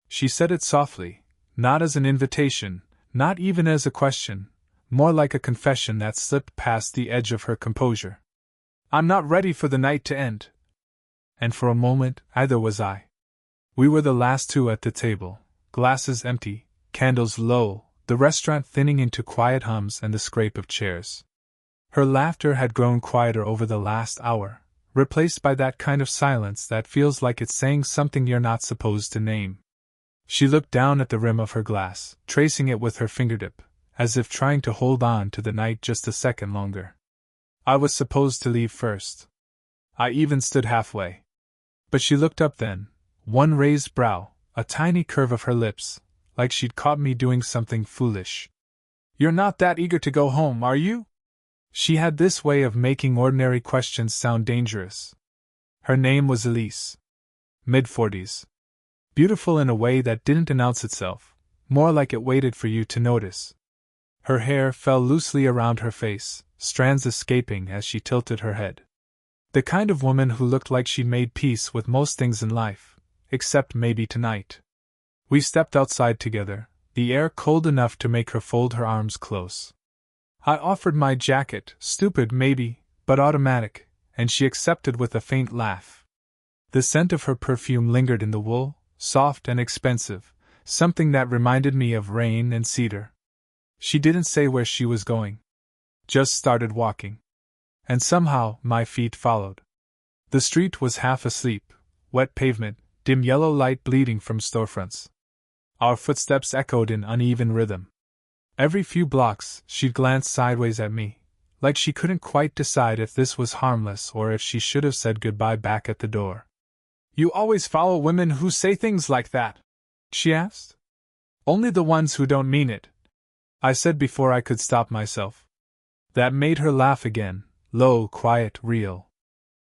She said it softly, not as an invitation, not even as a question, more like a confession that slipped past the edge of her composure. I'm not ready for the night to end. And for a moment, either was I. We were the last two at the table, glasses empty, candles low, the restaurant thinning into quiet hums and the scrape of chairs. Her laughter had grown quieter over the last hour, replaced by that kind of silence that feels like it's saying something you're not supposed to name. She looked down at the rim of her glass, tracing it with her fingertip, as if trying to hold on to the night just a second longer. I was supposed to leave first. I even stood halfway. But she looked up then, one raised brow, a tiny curve of her lips, like she'd caught me doing something foolish. You're not that eager to go home, are you? She had this way of making ordinary questions sound dangerous. Her name was Elise. Mid-40s. Beautiful in a way that didn't announce itself, more like it waited for you to notice. Her hair fell loosely around her face, strands escaping as she tilted her head. The kind of woman who looked like she'd made peace with most things in life, except maybe tonight. We stepped outside together, the air cold enough to make her fold her arms close. I offered my jacket, stupid maybe, but automatic, and she accepted with a faint laugh. The scent of her perfume lingered in the wool, soft and expensive, something that reminded me of rain and cedar. She didn't say where she was going. Just started walking. And somehow, my feet followed. The street was half asleep, wet pavement, dim yellow light bleeding from storefronts. Our footsteps echoed in uneven rhythm. Every few blocks, she'd glance sideways at me, like she couldn't quite decide if this was harmless or if she should have said goodbye back at the door. You always follow women who say things like that? She asked. Only the ones who don't mean it, I said before I could stop myself. That made her laugh again, low, quiet, real.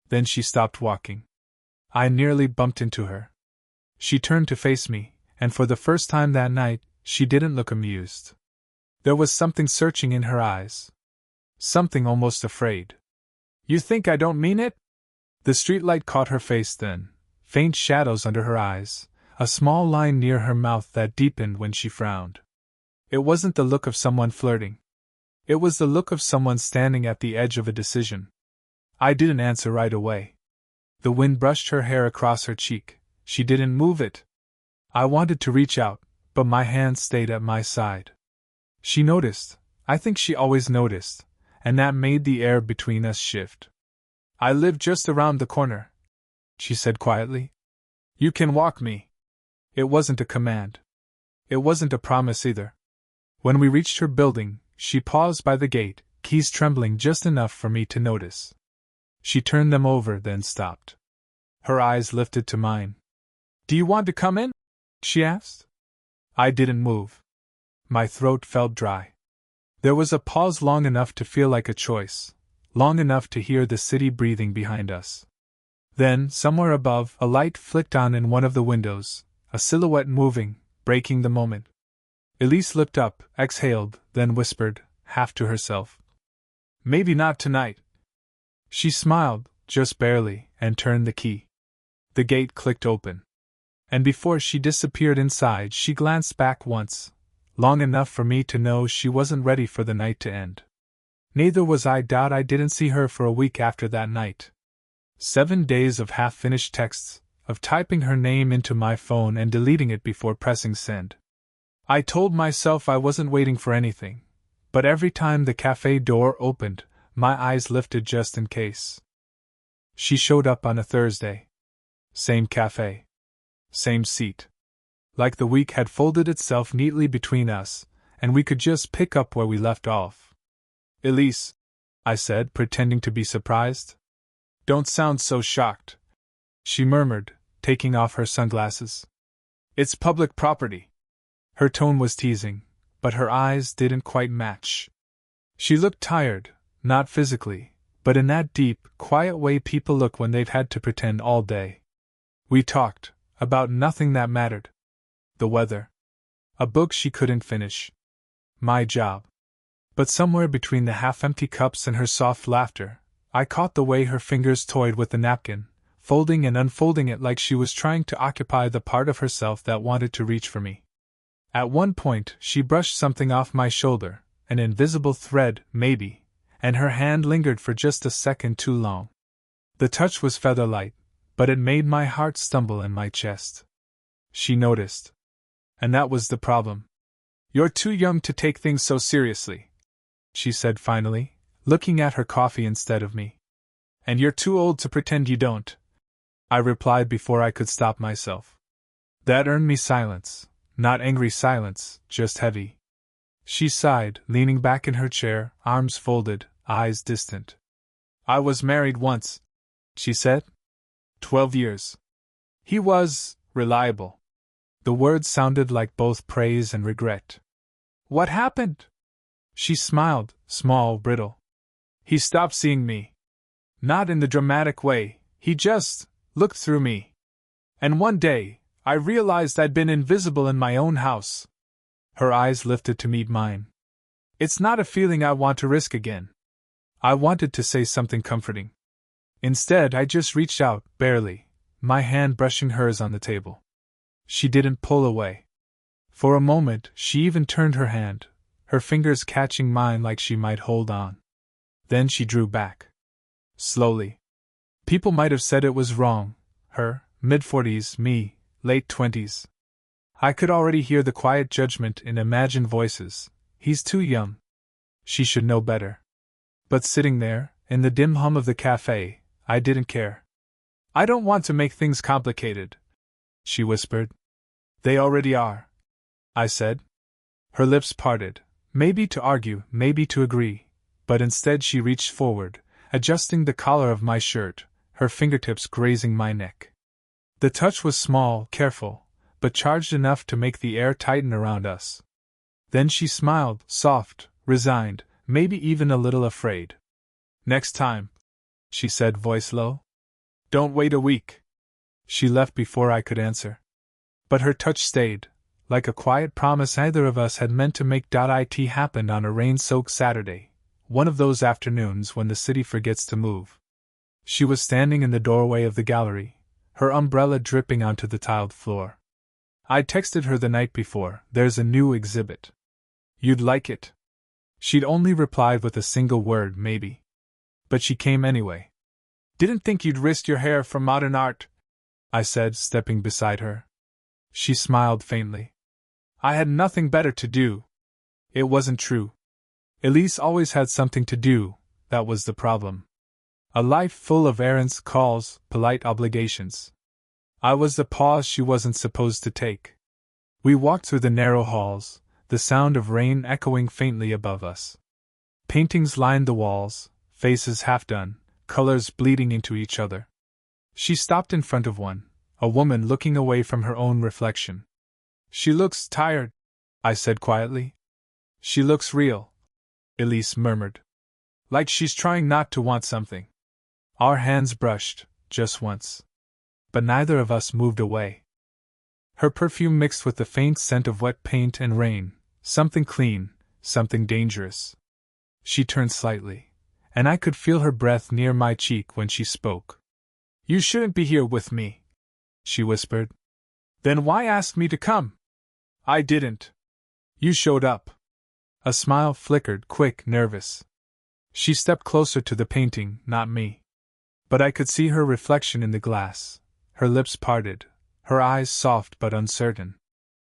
Then she stopped walking. I nearly bumped into her. She turned to face me, and for the first time that night, she didn't look amused. There was something searching in her eyes. Something almost afraid. You think I don't mean it? The streetlight caught her face then, faint shadows under her eyes, a small line near her mouth that deepened when she frowned. It wasn't the look of someone flirting. It was the look of someone standing at the edge of a decision. I didn't answer right away. The wind brushed her hair across her cheek. She didn't move it. I wanted to reach out, but my hand stayed at my side. She noticed. I think she always noticed, and that made the air between us shift. I live just around the corner, she said quietly. You can walk me. It wasn't a command. It wasn't a promise either. When we reached her building, she paused by the gate, keys trembling just enough for me to notice. She turned them over, then stopped. Her eyes lifted to mine. Do you want to come in? She asked. I didn't move. My throat felt dry. There was a pause long enough to feel like a choice, long enough to hear the city breathing behind us. Then, somewhere above, a light flicked on in one of the windows, a silhouette moving, breaking the moment. Elise looked up, exhaled, then whispered, half to herself. Maybe not tonight. She smiled, just barely, and turned the key. The gate clicked open. And before she disappeared inside, she glanced back once, long enough for me to know she wasn't ready for the night to end. Neither was I. I didn't see her for a week after that night. 7 days of half-finished texts, of typing her name into my phone and deleting it before pressing send. I told myself I wasn't waiting for anything, but every time the cafe door opened, my eyes lifted just in case. She showed up on a Thursday. Same cafe. Same seat. Like the week had folded itself neatly between us, and we could just pick up where we left off. Elise, I said, pretending to be surprised. Don't sound so shocked, she murmured, taking off her sunglasses. It's public property. Her tone was teasing, but her eyes didn't quite match. She looked tired, not physically, but in that deep, quiet way people look when they've had to pretend all day. We talked about nothing that mattered. The weather. A book she couldn't finish. My job. But somewhere between the half-empty cups and her soft laughter, I caught the way her fingers toyed with the napkin, folding and unfolding it like she was trying to occupy the part of herself that wanted to reach for me. At one point, she brushed something off my shoulder, an invisible thread, maybe, and her hand lingered for just a second too long. The touch was feather-light, but it made my heart stumble in my chest. She noticed. And that was the problem. "You're too young to take things so seriously," she said finally, looking at her coffee instead of me. "And you're too old to pretend you don't," I replied before I could stop myself. That earned me silence, not angry silence, just heavy. She sighed, leaning back in her chair, arms folded, eyes distant. "I was married once," she said. 12 years. He was reliable." The words sounded like both praise and regret. "What happened?" She smiled, small, brittle. "He stopped seeing me. Not in the dramatic way, he just looked through me. And one day, I realized I'd been invisible in my own house." Her eyes lifted to meet mine. "It's not a feeling I want to risk again." I wanted to say something comforting. Instead, I just reached out, barely, my hand brushing hers on the table. She didn't pull away. For a moment, she even turned her hand, her fingers catching mine like she might hold on. Then she drew back. Slowly. People might have said it was wrong, her, mid-40s, me, late 20s. I could already hear the quiet judgment in imagined voices. "He's too young. She should know better." But sitting there, in the dim hum of the cafe, I didn't care. "I don't want to make things complicated," she whispered. "They already are," I said. Her lips parted, maybe to argue, maybe to agree, but instead she reached forward, adjusting the collar of my shirt, her fingertips grazing my neck. The touch was small, careful, but charged enough to make the air tighten around us. Then she smiled, soft, resigned, maybe even a little afraid. "Next time," she said, voice low. "Don't wait a week." She left before I could answer. But her touch stayed, like a quiet promise neither of us had meant to make. It happened on a rain-soaked Saturday, one of those afternoons when the city forgets to move. She was standing in the doorway of the gallery, her umbrella dripping onto the tiled floor. I'd texted her the night before, "There's a new exhibit. You'd like it." She'd only replied with a single word, maybe. But she came anyway. "Didn't think you'd risk your hair for modern art," I said, stepping beside her. She smiled faintly. "I had nothing better to do." It wasn't true. Elise always had something to do, that was the problem. A life full of errands, calls, polite obligations. I was the pause she wasn't supposed to take. We walked through the narrow halls, the sound of rain echoing faintly above us. Paintings lined the walls, faces half done, colors bleeding into each other. She stopped in front of one, a woman looking away from her own reflection. "She looks tired," I said quietly. "She looks real," Elise murmured. "Like she's trying not to want something." Our hands brushed, just once. But neither of us moved away. Her perfume mixed with the faint scent of wet paint and rain, something clean, something dangerous. She turned slightly, and I could feel her breath near my cheek when she spoke. "You shouldn't be here with me," she whispered. "Then why ask me to come?" "I didn't. You showed up." A smile flickered, quick, nervous. She stepped closer to the painting, not me. But I could see her reflection in the glass, her lips parted, her eyes soft but uncertain.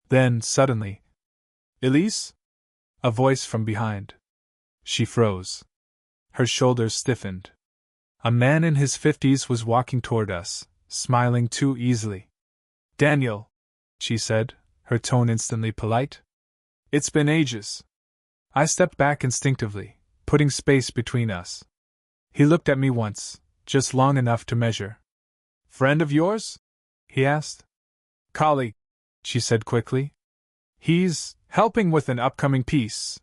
Then, suddenly, "Elise?" A voice from behind. She froze. Her shoulders stiffened. A man in his 50s was walking toward us, smiling too easily. "Daniel," she said, her tone instantly polite. "It's been ages." I stepped back instinctively, putting space between us. He looked at me once, just long enough to measure. "Friend of yours?" he asked. "Colleague," she said quickly. "He's helping with an upcoming piece."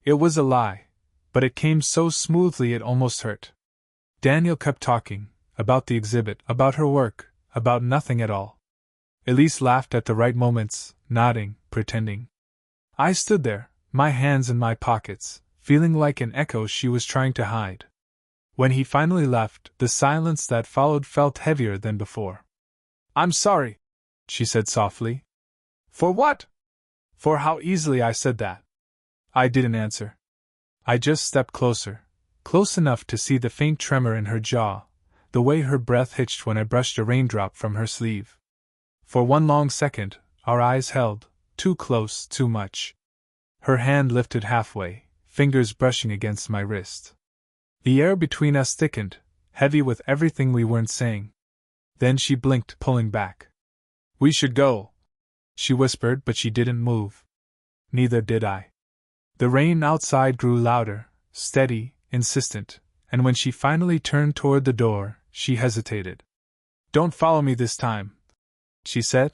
It was a lie, but it came so smoothly it almost hurt. Daniel kept talking, about the exhibit, about her work, about nothing at all. Elise laughed at the right moments, nodding, pretending. I stood there, my hands in my pockets, feeling like an echo she was trying to hide. When he finally left, the silence that followed felt heavier than before. "I'm sorry," she said softly. "For what?" "For how easily I said that." I didn't answer. I just stepped closer, close enough to see the faint tremor in her jaw, the way her breath hitched when I brushed a raindrop from her sleeve. For one long second, our eyes held, too close, too much. Her hand lifted halfway, fingers brushing against my wrist. The air between us thickened, heavy with everything we weren't saying. Then she blinked, pulling back. "We should go," she whispered, but she didn't move. Neither did I. The rain outside grew louder, steady, insistent, and when she finally turned toward the door, she hesitated. "Don't follow me this time," she said.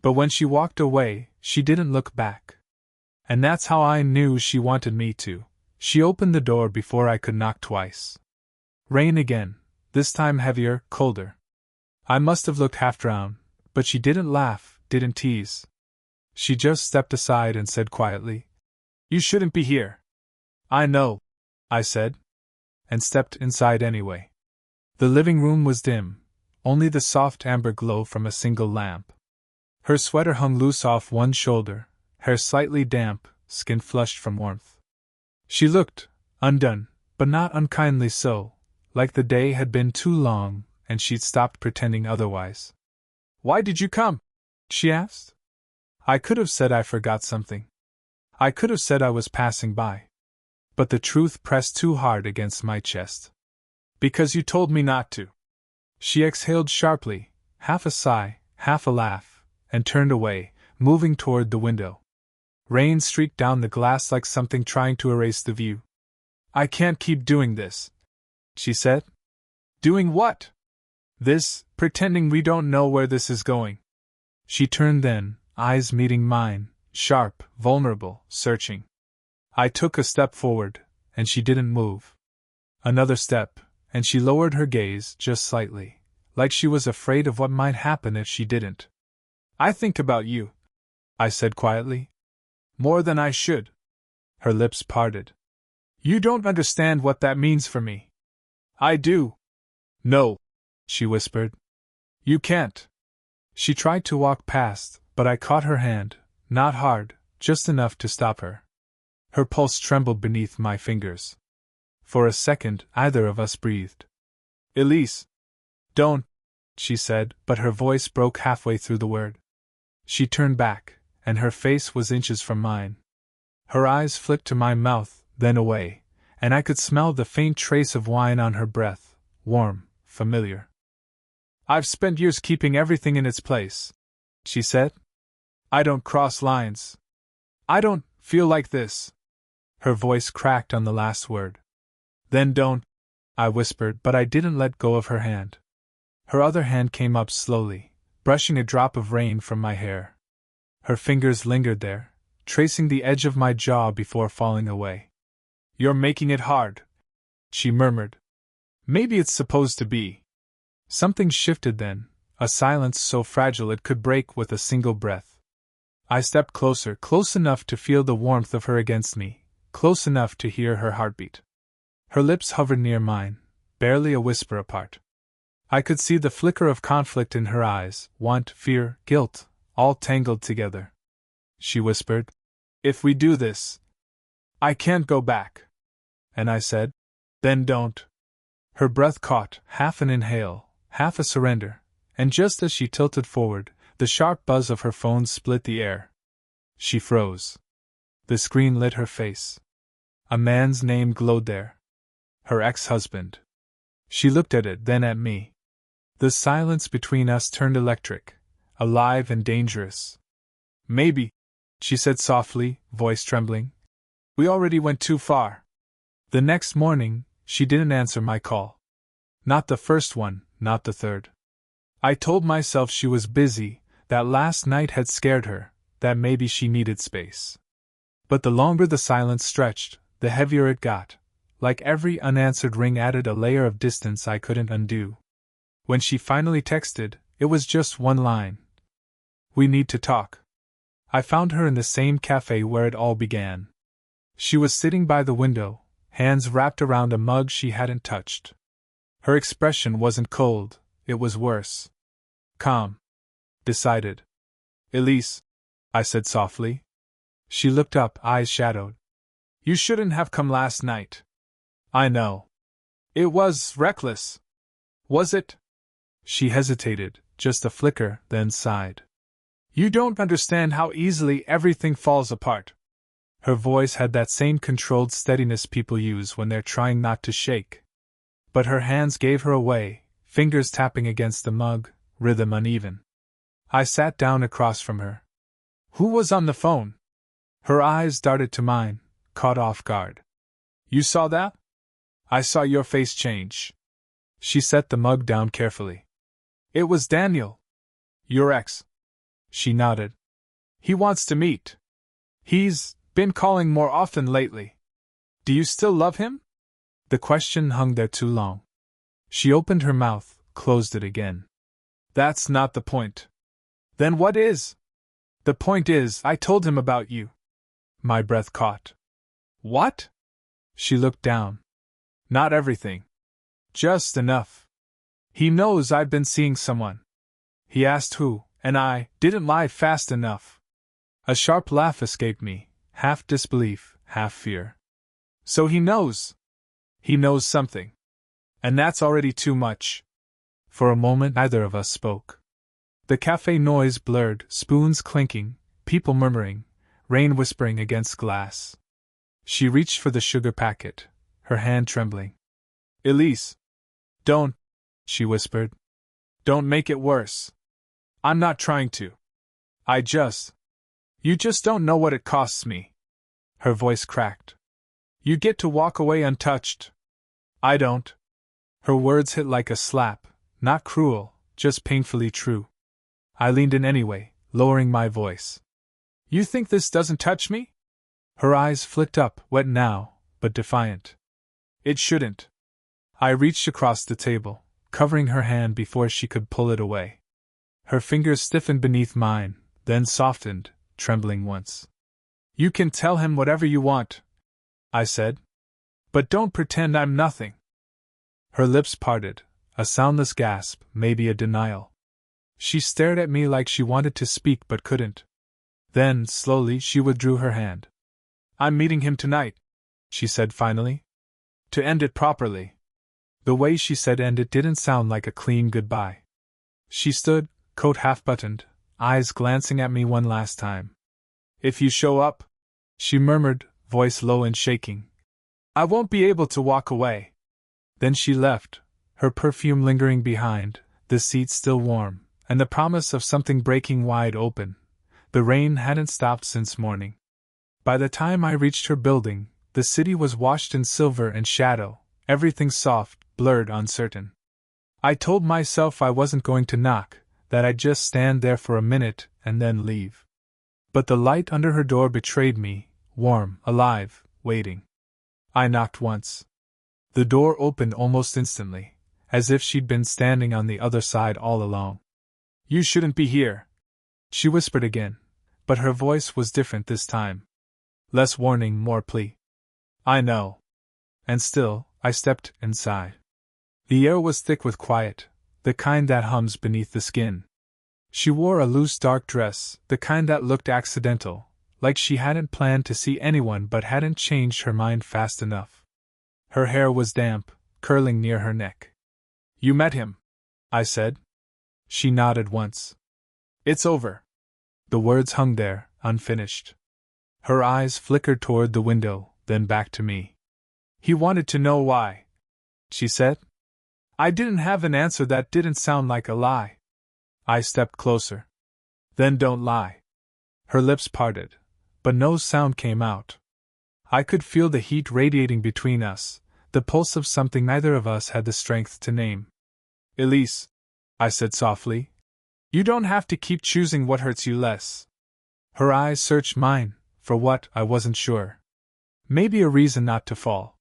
But when she walked away, she didn't look back. And that's how I knew she wanted me to. She opened the door before I could knock twice. Rain again, this time heavier, colder. I must have looked half-drowned, but she didn't laugh, didn't tease. She just stepped aside and said quietly, "You shouldn't be here." "I know," I said, and stepped inside anyway. The living room was dim, only the soft amber glow from a single lamp. Her sweater hung loose off one shoulder, hair slightly damp, skin flushed from warmth. She looked undone, but not unkindly so, like the day had been too long and she'd stopped pretending otherwise. "Why did you come?" she asked. I could have said I forgot something. I could have said I was passing by. But the truth pressed too hard against my chest. "Because you told me not to." She exhaled sharply, half a sigh, half a laugh, and turned away, moving toward the window. Rain streaked down the glass like something trying to erase the view. "I can't keep doing this," she said. "Doing what?" "This, pretending we don't know where this is going." She turned then, eyes meeting mine, sharp, vulnerable, searching. I took a step forward, and she didn't move. Another step, and she lowered her gaze just slightly, like she was afraid of what might happen if she didn't. "I think about you," I said quietly. "More than I should." Her lips parted. "You don't understand what that means for me." "I do." "No," she whispered. "You can't." She tried to walk past, but I caught her hand, not hard, just enough to stop her. Her pulse trembled beneath my fingers. For a second, either of us breathed. "Elise." "Don't," she said, but her voice broke halfway through the word. She turned back, and her face was inches from mine. Her eyes flicked to my mouth, then away, and I could smell the faint trace of wine on her breath, warm, familiar. "I've spent years keeping everything in its place," she said. "I don't cross lines. I don't feel like this." Her voice cracked on the last word. "Then don't," I whispered, but I didn't let go of her hand. Her other hand came up slowly, brushing a drop of rain from my hair. Her fingers lingered there, tracing the edge of my jaw before falling away. "You're making it hard," she murmured. "Maybe it's supposed to be." Something shifted then, a silence so fragile it could break with a single breath. I stepped closer, close enough to feel the warmth of her against me, close enough to hear her heartbeat. Her lips hovered near mine, barely a whisper apart. I could see the flicker of conflict in her eyes, want, fear, guilt, all tangled together. She whispered, "If we do this, I can't go back." And I said, "Then don't." Her breath caught, half an inhale, half a surrender, and just as she tilted forward, the sharp buzz of her phone split the air. She froze. The screen lit her face. A man's name glowed there. Her ex-husband. She looked at it, then at me. The silence between us turned electric, alive and dangerous. "Maybe," she said softly, voice trembling. "We already went too far." The next morning, she didn't answer my call. Not the first one, not the third. I told myself she was busy, that last night had scared her, that maybe she needed space. But the longer the silence stretched, the heavier it got. Like every unanswered ring added a layer of distance I couldn't undo. When she finally texted, it was just one line. "We need to talk." I found her in the same cafe where it all began. She was sitting by the window, hands wrapped around a mug she hadn't touched. Her expression wasn't cold, it was worse. Calm. Decided. Elise, I said softly. She looked up, eyes shadowed. You shouldn't have come last night. I know. It was reckless. Was it? She hesitated, just a flicker, then sighed. You don't understand how easily everything falls apart. Her voice had that same controlled steadiness people use when they're trying not to shake. But her hands gave her away, fingers tapping against the mug, rhythm uneven. I sat down across from her. Who was on the phone? Her eyes darted to mine, caught off guard. You saw that? I saw your face change. She set the mug down carefully. It was Daniel. Your ex. She nodded. He wants to meet. He's been calling more often lately. Do you still love him? The question hung there too long. She opened her mouth, closed it again. That's not the point. Then what is? The point is, I told him about you. My breath caught. What? She looked down. Not everything. Just enough. He knows I've been seeing someone. He asked who, and I didn't lie fast enough. A sharp laugh escaped me, half disbelief, half fear. So he knows. He knows something. And that's already too much. For a moment neither of us spoke. The cafe noise blurred, spoons clinking, people murmuring, rain whispering against glass. She reached for the sugar packet, her hand trembling. Elise. Don't, she whispered. Don't make it worse. I'm not trying to. You just don't know what it costs me. Her voice cracked. You get to walk away untouched. I don't. Her words hit like a slap, not cruel, just painfully true. I leaned in anyway, lowering my voice. You think this doesn't touch me? Her eyes flicked up, wet now, but defiant. It shouldn't. I reached across the table, covering her hand before she could pull it away. Her fingers stiffened beneath mine, then softened, trembling once. You can tell him whatever you want, I said. But don't pretend I'm nothing. Her lips parted, a soundless gasp, maybe a denial. She stared at me like she wanted to speak but couldn't. Then, slowly, she withdrew her hand. I'm meeting him tonight, she said finally. To end it properly. The way she said end it didn't sound like a clean goodbye. She stood, coat half buttoned, eyes glancing at me one last time. If you show up, she murmured, voice low and shaking. I won't be able to walk away. Then she left, her perfume lingering behind, the seat still warm, and the promise of something breaking wide open. The rain hadn't stopped since morning. By the time I reached her building, the city was washed in silver and shadow, everything soft, blurred, uncertain. I told myself I wasn't going to knock, that I'd just stand there for a minute and then leave. But the light under her door betrayed me, warm, alive, waiting. I knocked once. The door opened almost instantly, as if she'd been standing on the other side all along. You shouldn't be here, she whispered again, but her voice was different this time. Less warning, more plea. I know. And still, I stepped inside. The air was thick with quiet, the kind that hums beneath the skin. She wore a loose dark dress, the kind that looked accidental, like she hadn't planned to see anyone but hadn't changed her mind fast enough. Her hair was damp, curling near her neck. You met him, I said. She nodded once. It's over. The words hung there, unfinished. Her eyes flickered toward the window, then back to me. He wanted to know why, she said. I didn't have an answer that didn't sound like a lie. I stepped closer. Then don't lie. Her lips parted, but no sound came out. I could feel the heat radiating between us, the pulse of something neither of us had the strength to name. Elise, I said softly, you don't have to keep choosing what hurts you less. Her eyes searched mine, for what, I wasn't sure. Maybe a reason not to fall.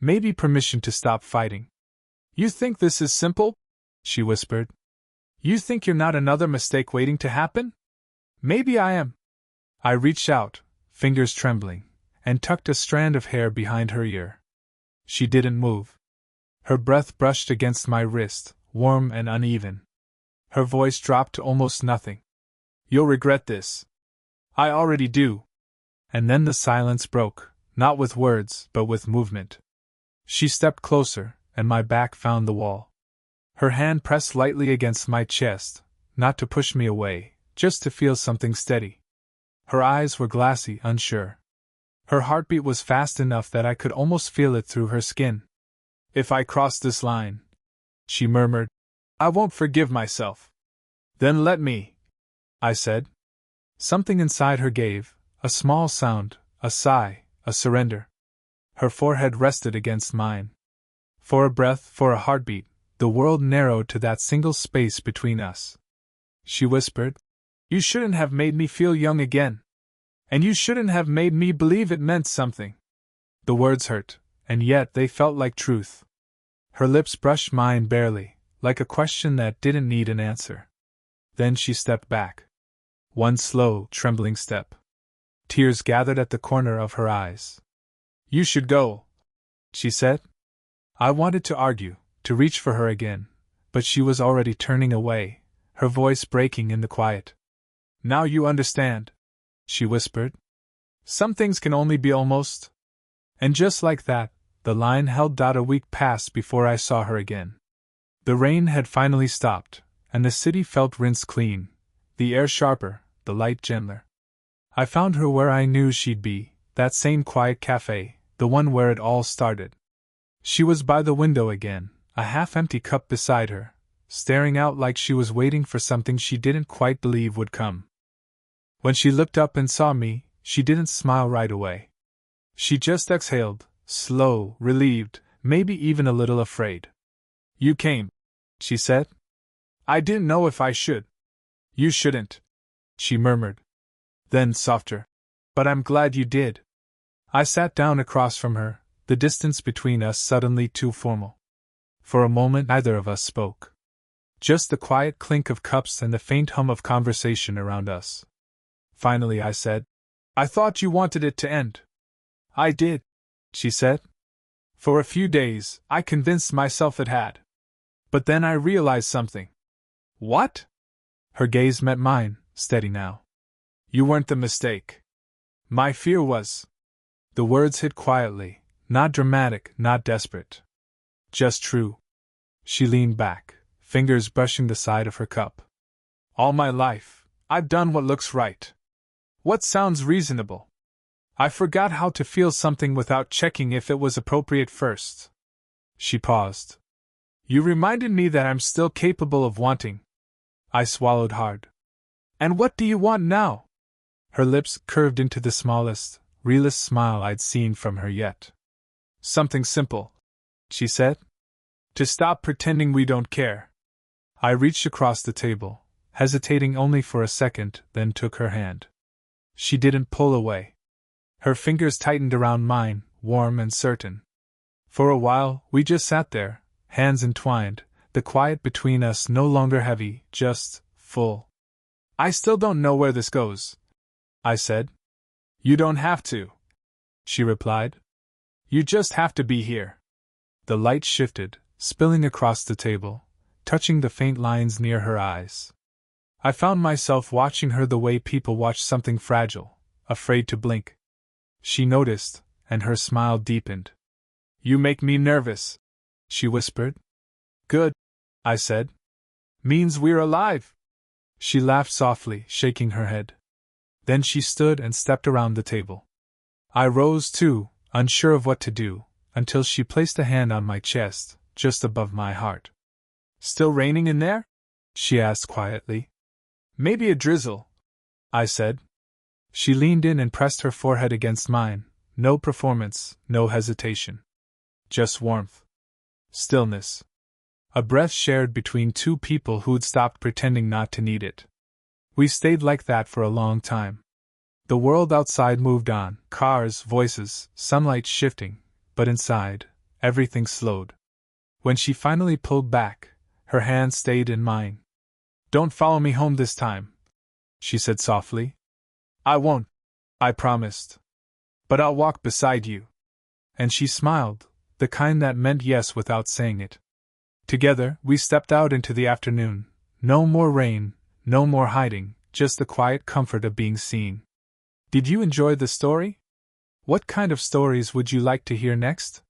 Maybe permission to stop fighting. You think this is simple? She whispered. You think you're not another mistake waiting to happen? Maybe I am. I reached out, fingers trembling, and tucked a strand of hair behind her ear. She didn't move. Her breath brushed against my wrist, warm and uneven. Her voice dropped to almost nothing. You'll regret this. I already do. And then the silence broke, not with words, but with movement. She stepped closer, and my back found the wall. Her hand pressed lightly against my chest, not to push me away, just to feel something steady. Her eyes were glassy, unsure. Her heartbeat was fast enough that I could almost feel it through her skin. If I cross this line, she murmured, I won't forgive myself. Then let me, I said. Something inside her gave, a small sound, a sigh, a surrender. Her forehead rested against mine. For a breath, for a heartbeat, the world narrowed to that single space between us. She whispered, You shouldn't have made me feel young again. And you shouldn't have made me believe it meant something. The words hurt, and yet they felt like truth. Her lips brushed mine barely, like a question that didn't need an answer. Then she stepped back. One slow, trembling step. Tears gathered at the corner of her eyes. You should go, she said. I wanted to argue, to reach for her again, but she was already turning away, her voice breaking in the quiet. Now you understand, she whispered. Some things can only be almost. And just like that, the line held. A week passed before I saw her again. The rain had finally stopped, and the city felt rinsed clean, the air sharper, the light gentler. I found her where I knew she'd be, that same quiet cafe, the one where it all started. She was by the window again, a half-empty cup beside her, staring out like she was waiting for something she didn't quite believe would come. When she looked up and saw me, she didn't smile right away. She just exhaled, slow, relieved, maybe even a little afraid. You came, she said. I didn't know if I should. You shouldn't, she murmured. Then softer. But I'm glad you did. I sat down across from her, the distance between us suddenly too formal. For a moment neither of us spoke. Just the quiet clink of cups and the faint hum of conversation around us. Finally I said, I thought you wanted it to end. I did, she said. For a few days, I convinced myself it had. But then I realized something. What? Her gaze met mine, steady now. You weren't the mistake. My fear was. The words hit quietly, not dramatic, not desperate. Just true. She leaned back, fingers brushing the side of her cup. All my life, I've done what looks right. What sounds reasonable. I forgot how to feel something without checking if it was appropriate first. She paused. You reminded me that I'm still capable of wanting. I swallowed hard. And what do you want now? Her lips curved into the smallest, realest smile I'd seen from her yet. Something simple, she said. To stop pretending we don't care. I reached across the table, hesitating only for a second, then took her hand. She didn't pull away. Her fingers tightened around mine, warm and certain. For a while, we just sat there, hands entwined, the quiet between us no longer heavy, just full. I still don't know where this goes, I said. You don't have to, she replied. You just have to be here. The light shifted, spilling across the table, touching the faint lines near her eyes. I found myself watching her the way people watch something fragile, afraid to blink. She noticed, and her smile deepened. You make me nervous, she whispered. Good, I said. Means we're alive. She laughed softly, shaking her head. Then she stood and stepped around the table. I rose too, unsure of what to do, until she placed a hand on my chest, just above my heart. Still raining in there? She asked quietly. Maybe a drizzle, I said. She leaned in and pressed her forehead against mine, no performance, no hesitation. Just warmth. Stillness. A breath shared between two people who'd stopped pretending not to need it. We stayed like that for a long time. The world outside moved on, cars, voices, sunlight shifting, but inside, everything slowed. When she finally pulled back, her hand stayed in mine. Don't follow me home this time, she said softly. I won't, I promised. But I'll walk beside you. And she smiled, the kind that meant yes without saying it. Together, we stepped out into the afternoon. No more rain, no more hiding, just the quiet comfort of being seen. Did you enjoy the story? What kind of stories would you like to hear next?